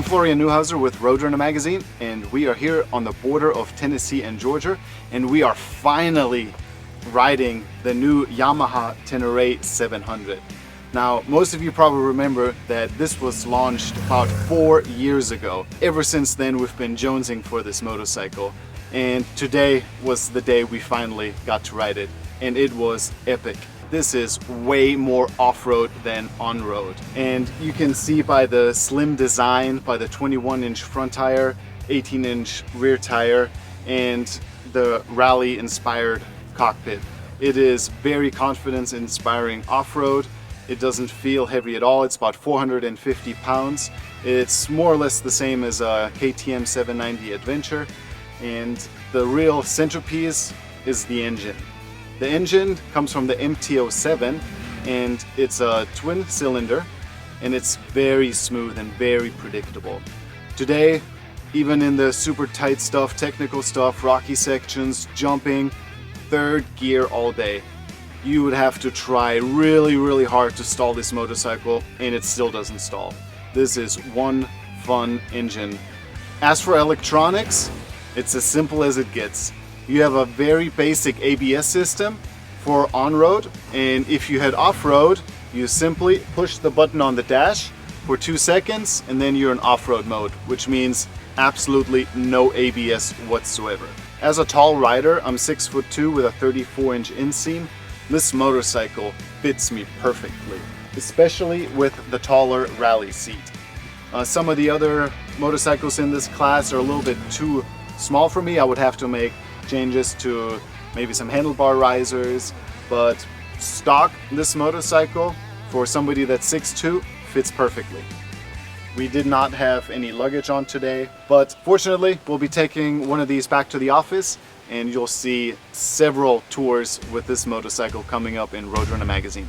Florian Neuhauser with RoadRUNNER magazine, and we are here on the border of Tennessee and Georgia, and we are finally riding the new Yamaha Ténéré 700. Now, most of you probably remember that this was launched about 4 years ago. Ever since then, we've been jonesing for this motorcycle, and today was the day we finally got to ride it, and it was epic. This is way more off-road than on-road, and you can see by the slim design, by the 21-inch front tire, 18-inch rear tire, and the rally-inspired cockpit. It is very confidence-inspiring off-road. It doesn't feel heavy at all. It's about 450 pounds. It's more or less the same as a KTM 790 Adventure, and the real centerpiece is the engine. The engine comes from the MT-07, and it's a twin cylinder, and it's very smooth and very predictable. Today, even in the super tight stuff, technical stuff, rocky sections, jumping, third gear all day, you would have to try really hard to stall this motorcycle, and it still doesn't stall. This is one fun engine. As for electronics, it's as simple as it gets. You have a very basic ABS system for on-road, and if you head off-road, you simply push the button on the dash for 2 seconds, and then you're in off-road mode, which means absolutely no ABS whatsoever. As a tall rider, I'm 6'2" with a 34-inch inseam. This motorcycle fits me perfectly, especially with the taller rally seat. Some of the other motorcycles in this class are a little bit too small for me. I would have to make changes to maybe some handlebar risers, but stock, this motorcycle for somebody that's 6'2" fits perfectly. We did not have any luggage on today, but fortunately we'll be taking one of these back to the office, and you'll see several tours with this motorcycle coming up in RoadRUNNER magazine.